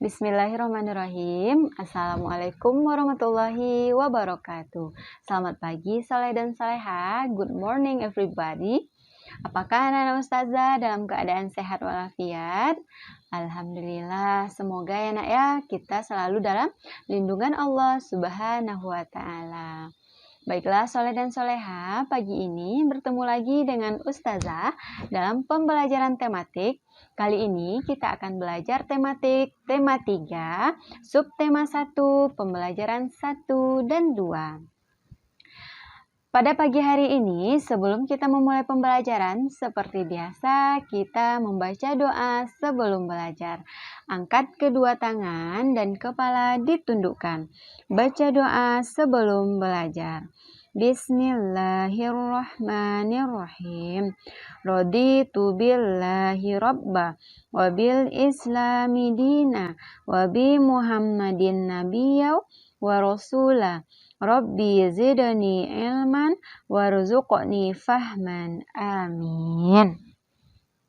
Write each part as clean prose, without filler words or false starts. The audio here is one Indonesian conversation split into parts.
Bismillahirrahmanirrahim. Assalamualaikum warahmatullahi wabarakatuh. Selamat pagi, saleh dan saleha. Good morning everybody. Apakah anak-anak ustazah dalam keadaan sehat walafiat? Alhamdulillah. Semoga ya nak ya, kita selalu dalam lindungan Allah Subhanahu wa taala. Baiklah soleh dan soleha, pagi ini bertemu lagi dengan Ustazah dalam pembelajaran tematik. Kali ini kita akan belajar tematik tema 3, subtema 1, pembelajaran 1 dan 2. Pada pagi hari ini, sebelum kita memulai pembelajaran, seperti biasa kita membaca doa sebelum belajar. Angkat kedua tangan dan kepala ditundukkan. Baca doa sebelum belajar. Bismillahirrahmanirrahim. Raditu billahi rabba wa bil islami dina wa bi muhammadin nabiyya wa rasulah. Rabbi zidni ilman warzuqni fahman. Amin.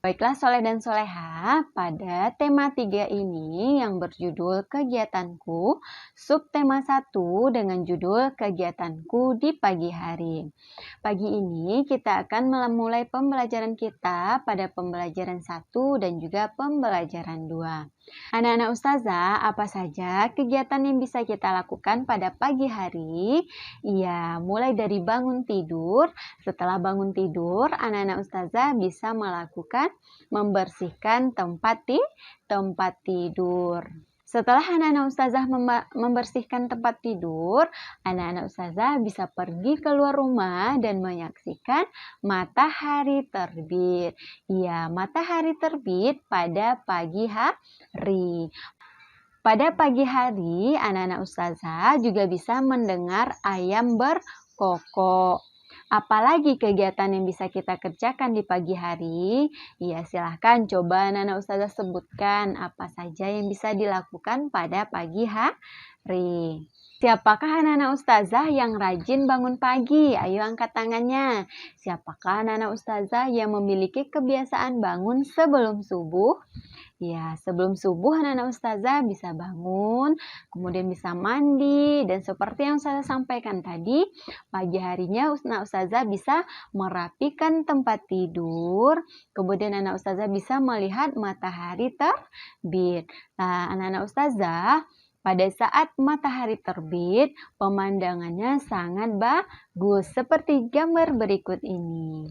Baiklah soleh dan soleha, pada tema 3 ini yang berjudul kegiatanku, subtema 1 dengan judul kegiatanku di pagi hari. Pagi ini kita akan memulai pembelajaran kita pada pembelajaran 1 dan juga pembelajaran 2. Anak-anak ustazah, apa saja kegiatan yang bisa kita lakukan pada pagi hari? Ya, mulai dari bangun tidur. Setelah bangun tidur, anak-anak ustazah bisa melakukan membersihkan tempat tidur. Setelah anak-anak ustazah membersihkan tempat tidur, anak-anak ustazah bisa pergi keluar rumah dan menyaksikan matahari terbit. Ya, matahari terbit pada pagi hari. Pada pagi hari, anak-anak ustazah juga bisa mendengar ayam berkokok. Apalagi kegiatan yang bisa kita kerjakan di pagi hari? Ya, silahkan coba anak-anak ustazah sebutkan apa saja yang bisa dilakukan pada pagi hari. Siapakah anak-anak ustazah yang rajin bangun pagi? Ayo angkat tangannya. Siapakah anak-anak ustazah yang memiliki kebiasaan bangun sebelum subuh? Ya, sebelum subuh anak-anak ustazah bisa bangun, kemudian bisa mandi, dan seperti yang saya sampaikan tadi, pagi harinya anak ustazah bisa merapikan tempat tidur, kemudian anak ustazah bisa melihat matahari terbit. Nah, anak-anak ustazah, pada saat matahari terbit, pemandangannya sangat bagus, seperti gambar berikut ini.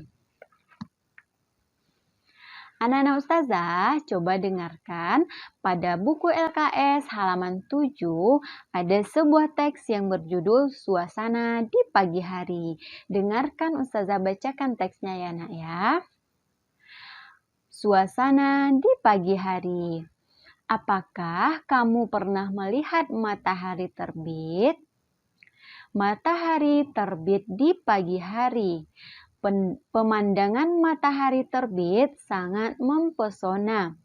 Anak-anak ustazah, coba dengarkan pada buku LKS halaman 7 ada sebuah teks yang berjudul Suasana di Pagi Hari. Dengarkan ustazah bacakan teksnya ya nak ya. Suasana di pagi hari. Apakah kamu pernah melihat matahari terbit? Matahari terbit di pagi hari. Pemandangan matahari terbit sangat mempesona.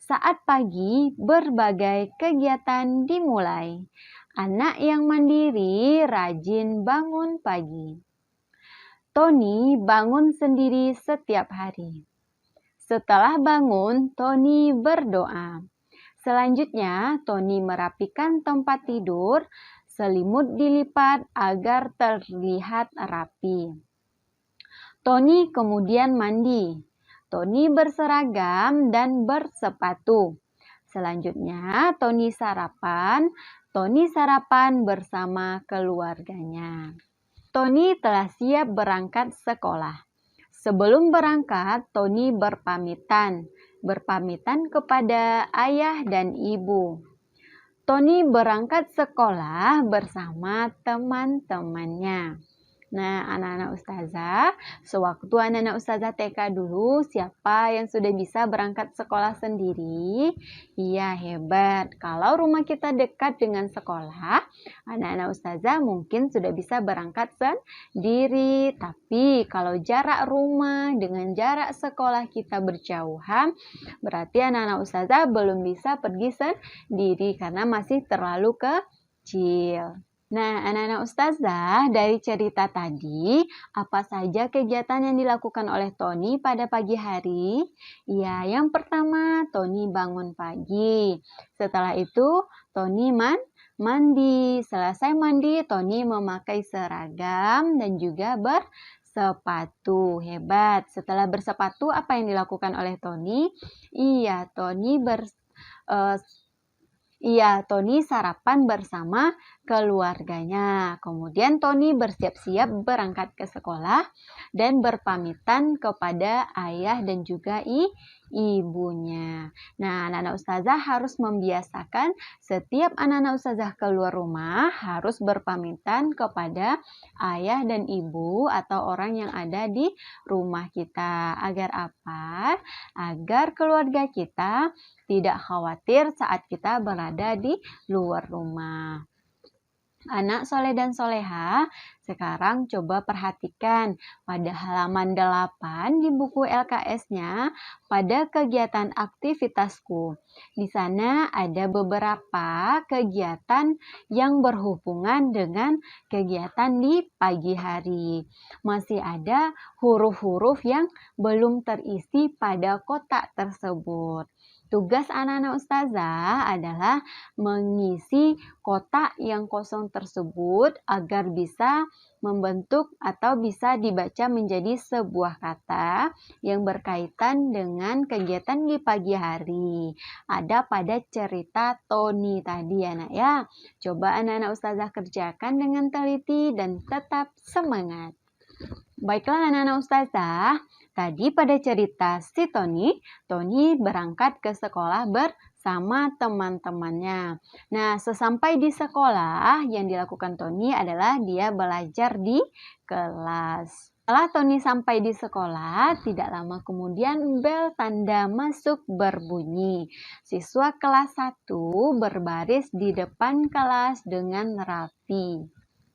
Saat pagi, berbagai kegiatan dimulai. Anak yang mandiri rajin bangun pagi. Tony bangun sendiri setiap hari. Setelah bangun, Tony berdoa. Selanjutnya, Tony merapikan tempat tidur, selimut dilipat agar terlihat rapi. Tony kemudian mandi. Tony berseragam dan bersepatu. Selanjutnya, Tony sarapan. Tony sarapan bersama keluarganya. Tony telah siap berangkat sekolah. Sebelum berangkat, Tony berpamitan kepada ayah dan ibu. Tony berangkat sekolah bersama teman-temannya. Nah, anak-anak ustazah, sewaktu anak-anak ustazah TK dulu, siapa yang sudah bisa berangkat sekolah sendiri? Iya, hebat. Kalau rumah kita dekat dengan sekolah, anak-anak ustazah mungkin sudah bisa berangkat sendiri. Tapi kalau jarak rumah dengan jarak sekolah kita berjauhan, berarti anak-anak ustazah belum bisa pergi sendiri karena masih terlalu kecil. Nah, anak-anak ustazah, dari cerita tadi, apa saja kegiatan yang dilakukan oleh Tony pada pagi hari? Ya, yang pertama, Tony bangun pagi. Setelah itu, Tony mandi. Selesai mandi, Tony memakai seragam dan juga bersepatu. Hebat. Setelah bersepatu, apa yang dilakukan oleh Tony? Iya, Tony sarapan bersama keluarganya. Kemudian Tony bersiap-siap berangkat ke sekolah dan berpamitan kepada ayah dan juga ibunya. Nah, anak-anak ustazah harus membiasakan setiap anak-anak ustazah keluar rumah harus berpamitan kepada ayah dan ibu atau orang yang ada di rumah kita. Agar apa? Agar keluarga kita tidak khawatir saat kita berada di luar rumah. Anak soleh dan soleha, sekarang coba perhatikan pada halaman 8 di buku LKS-nya pada kegiatan aktivitasku. Di sana ada beberapa kegiatan yang berhubungan dengan kegiatan di pagi hari. Masih ada huruf-huruf yang belum terisi pada kotak tersebut. Tugas anak-anak ustazah adalah mengisi kotak yang kosong tersebut agar bisa membentuk atau bisa dibaca menjadi sebuah kata yang berkaitan dengan kegiatan di pagi hari. Ada pada cerita Tony tadi ya nak ya. Coba anak-anak ustazah kerjakan dengan teliti dan tetap semangat. Baiklah anak-anak ustazah, tadi pada cerita si Tony berangkat ke sekolah bersama teman-temannya. Nah, sesampai di sekolah, yang dilakukan Tony adalah dia belajar di kelas. Setelah Tony sampai di sekolah, tidak lama kemudian bel tanda masuk berbunyi. Siswa kelas 1 berbaris di depan kelas dengan rapi.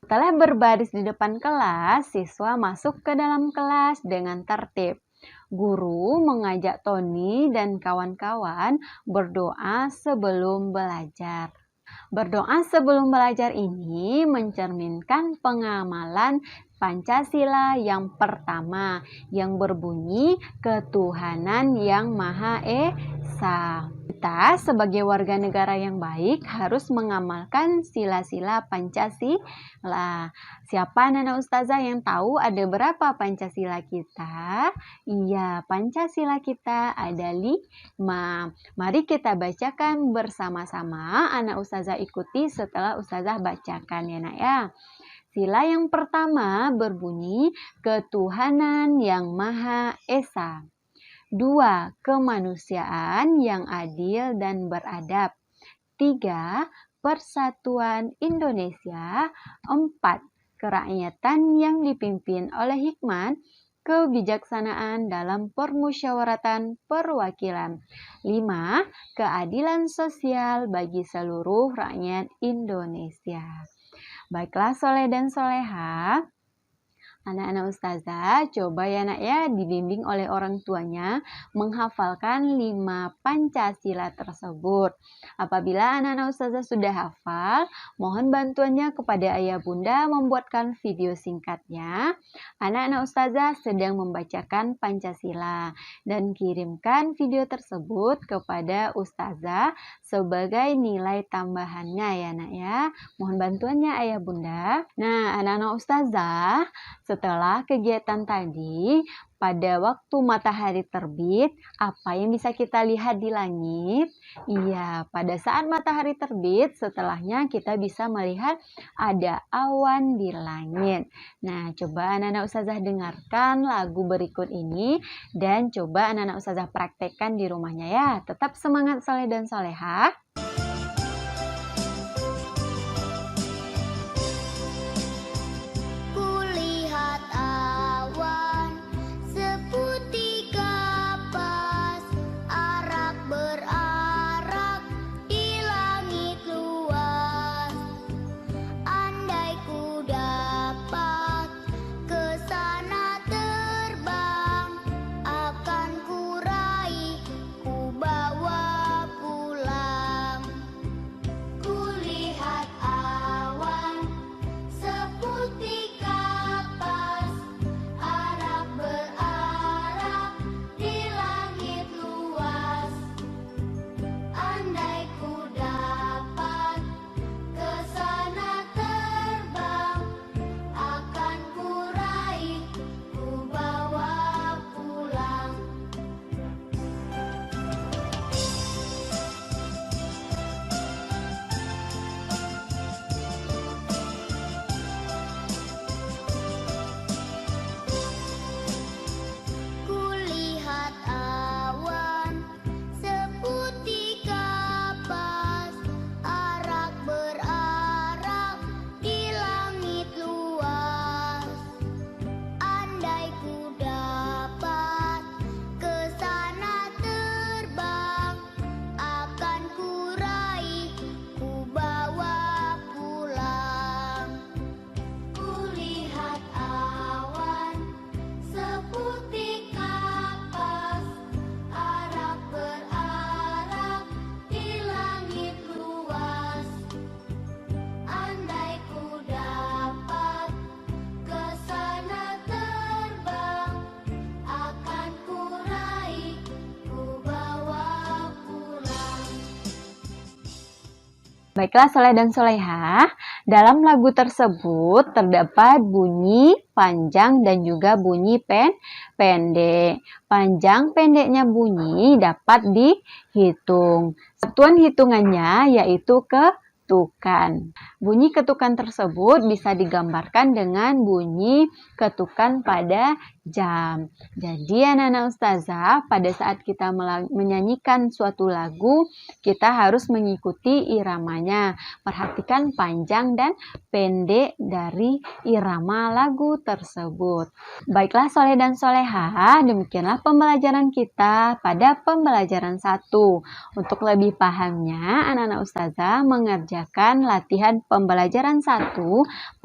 Setelah berbaris di depan kelas, siswa masuk ke dalam kelas dengan tertib. Guru mengajak Tony dan kawan-kawan berdoa sebelum belajar. Berdoa sebelum belajar ini mencerminkan pengamalan Pancasila yang pertama yang berbunyi ketuhanan yang Maha Esa. Kita sebagai warga negara yang baik harus mengamalkan sila-sila Pancasila. Siapa anak ustazah yang tahu ada berapa Pancasila kita? Iya, Pancasila kita ada 5. Mari kita bacakan bersama-sama. Anak ustazah ikuti setelah ustazah bacakan ya nak ya. Sila yang pertama berbunyi ketuhanan yang Maha Esa. 2. Kemanusiaan yang adil dan beradab. 3. Persatuan Indonesia. 4. Kerakyatan yang dipimpin oleh hikmat, kebijaksanaan dalam permusyawaratan perwakilan. 5. Keadilan sosial bagi seluruh rakyat Indonesia. Baiklah soleh dan soleha, anak-anak ustazah, coba ya nak ya dibimbing oleh orang tuanya menghafalkan 5 Pancasila tersebut. Apabila anak-anak ustazah sudah hafal, mohon bantuannya kepada ayah bunda membuatkan video singkatnya. Anak-anak ustazah sedang membacakan Pancasila dan kirimkan video tersebut kepada ustazah sebagai nilai tambahannya ya nak ya. Mohon bantuannya ayah bunda. Nah, anak-anak ustazah, setelah kegiatan tadi, pada waktu matahari terbit, apa yang bisa kita lihat di langit? Iya, pada saat matahari terbit, setelahnya kita bisa melihat ada awan di langit. Nah, coba anak-anak ustazah dengarkan lagu berikut ini dan coba anak-anak ustazah praktekkan di rumahnya ya. Tetap semangat soleh dan soleha. Baiklah Soleh dan Soleha, dalam lagu tersebut terdapat bunyi panjang dan juga bunyi pendek. Panjang pendeknya bunyi dapat dihitung. Satuan hitungannya yaitu ketukan. Bunyi ketukan tersebut bisa digambarkan dengan bunyi ketukan pada jam. Jadi anak-anak ustazah, pada saat kita menyanyikan suatu lagu, kita harus mengikuti iramanya. Perhatikan panjang dan pendek dari irama lagu tersebut. Baiklah Soleh dan Soleha, demikianlah pembelajaran kita pada pembelajaran 1. Untuk lebih pahamnya, anak-anak ustazah mengerjakan latihan pembelajaran 1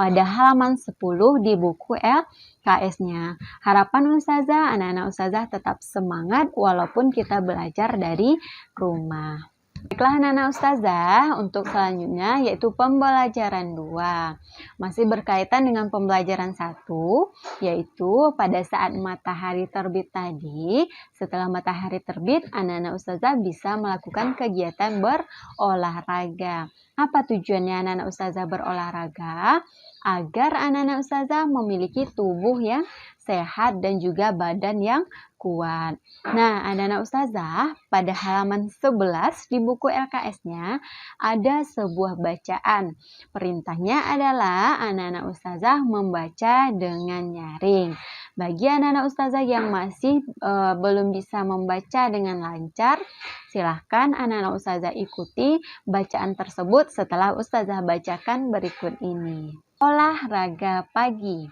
pada halaman 10 di buku LKS-nya. Harapan ustazah, anak-anak ustazah tetap semangat walaupun kita belajar dari rumah. Baiklah anak-anak ustazah, untuk selanjutnya yaitu pembelajaran 2. Masih berkaitan dengan pembelajaran 1, yaitu pada saat matahari terbit tadi, setelah matahari terbit, anak-anak ustazah bisa melakukan kegiatan berolahraga. Apa tujuannya anak-anak ustazah berolahraga? Agar anak-anak ustazah memiliki tubuh yang sehat dan juga badan yang kuat. Nah, anak-anak ustazah, pada halaman 11 di buku LKS-nya ada sebuah bacaan. Perintahnya adalah anak-anak ustazah membaca dengan nyaring. Bagi anak-anak ustazah yang masih belum bisa membaca dengan lancar, silahkan anak-anak ustazah ikuti bacaan tersebut setelah ustazah bacakan berikut ini. Olahraga pagi.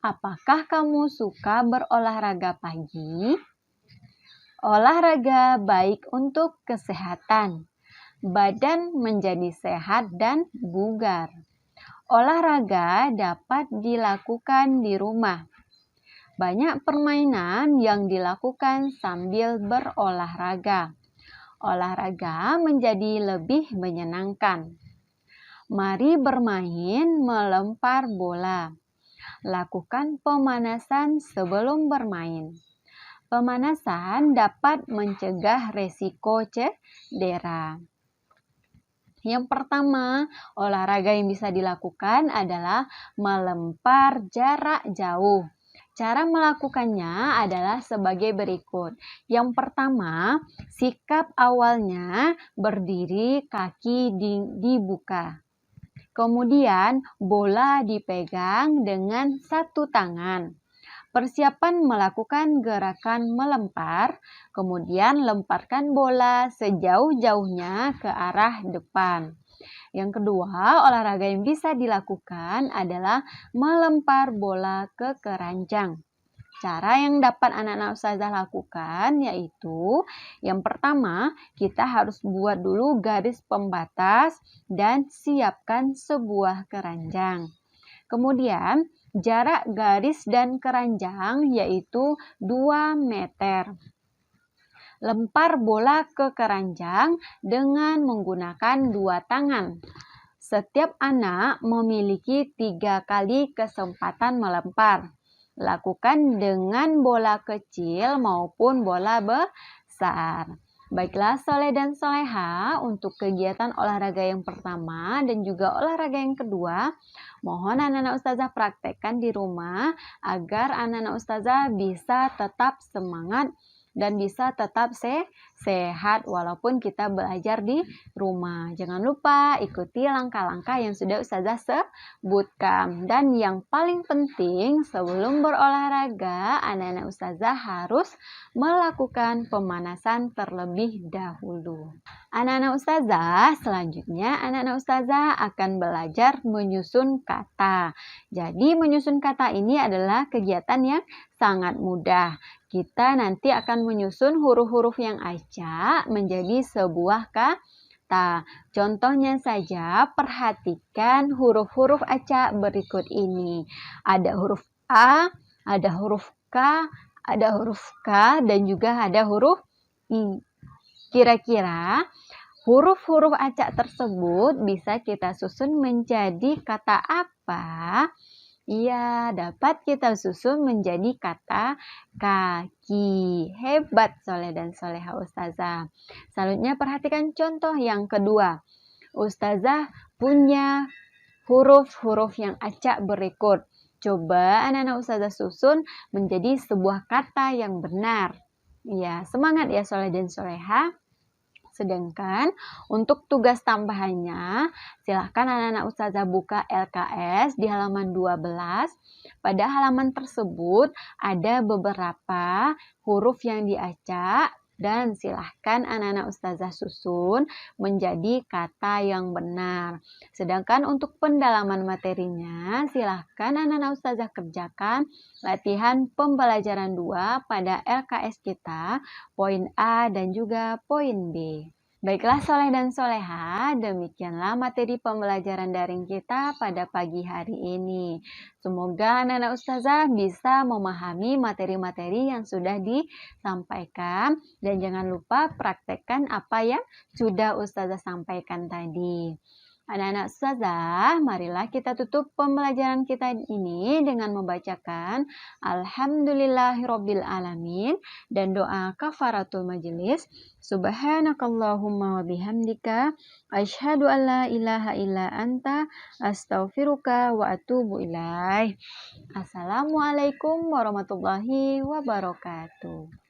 Apakah kamu suka berolahraga pagi? Olahraga baik untuk kesehatan. Badan menjadi sehat dan bugar. Olahraga dapat dilakukan di rumah. Banyak permainan yang dilakukan sambil berolahraga. Olahraga menjadi lebih menyenangkan. Mari bermain melempar bola. Lakukan pemanasan sebelum bermain. Pemanasan dapat mencegah resiko cedera. Yang pertama, olahraga yang bisa dilakukan adalah melempar jarak jauh. Cara melakukannya adalah sebagai berikut. Yang pertama, sikap awalnya berdiri, kaki dibuka. Kemudian bola dipegang dengan satu tangan. Persiapan melakukan gerakan melempar, kemudian lemparkan bola sejauh-jauhnya ke arah depan. Yang kedua, olahraga yang bisa dilakukan adalah melempar bola ke keranjang. Cara yang dapat anak-anak ustazah lakukan yaitu yang pertama, kita harus buat dulu garis pembatas dan siapkan sebuah keranjang. Kemudian, jarak garis dan keranjang yaitu 2 meter. Lempar bola ke keranjang dengan menggunakan 2 tangan. Setiap anak memiliki 3 kali kesempatan melempar. Lakukan dengan bola kecil maupun bola besar. Baiklah Soleh dan Soleha, untuk kegiatan olahraga yang pertama dan juga olahraga yang kedua, mohon anak-anak ustazah praktekkan di rumah agar anak-anak ustazah bisa tetap semangat dan bisa tetap sehat walaupun kita belajar di rumah. Jangan lupa ikuti langkah-langkah yang sudah ustazah sebutkan. Dan yang paling penting, sebelum berolahraga, anak-anak ustazah harus melakukan pemanasan terlebih dahulu. Anak-anak ustazah, selanjutnya anak-anak ustazah akan belajar menyusun kata. Jadi menyusun kata ini adalah kegiatan yang sangat mudah. Kita nanti akan menyusun huruf-huruf yang acak menjadi sebuah kata. Contohnya saja, perhatikan huruf-huruf acak berikut ini. Ada huruf A, ada huruf K, ada huruf K, dan juga ada huruf I. Kira-kira huruf-huruf acak tersebut bisa kita susun menjadi kata apa? Iya, dapat kita susun menjadi kata kaki. Hebat Soleh dan Soleha ustazah. Selanjutnya perhatikan contoh yang kedua. Ustazah punya huruf-huruf yang acak berikut. Coba anak-anak Ustazah susun menjadi sebuah kata yang benar. Ya, semangat ya soleh dan soleha. Sedangkan untuk tugas tambahannya, silahkan anak-anak Ustazah buka LKS di halaman 12. Pada halaman tersebut ada beberapa huruf yang diacak dan silahkan anak-anak Ustazah susun menjadi kata yang benar. Sedangkan untuk pendalaman materinya, silahkan anak-anak Ustazah kerjakan latihan pembelajaran 2 pada LKS kita, poin A dan juga poin B. Baiklah soleh dan soleha, demikianlah materi pembelajaran daring kita pada pagi hari ini. Semoga anak-anak Ustazah bisa memahami materi-materi yang sudah disampaikan dan jangan lupa praktekkan apa yang sudah Ustazah sampaikan tadi. Anak-anak Ustazah, marilah kita tutup pembelajaran kita ini dengan membacakan Alhamdulillahirabbil alamin dan doa kafaratul majelis. Subhanakallahumma wa bihamdika asyhadu an la ilaha illa anta astaghfiruka wa atubu ilaih. Assalamualaikum warahmatullahi wabarakatuh.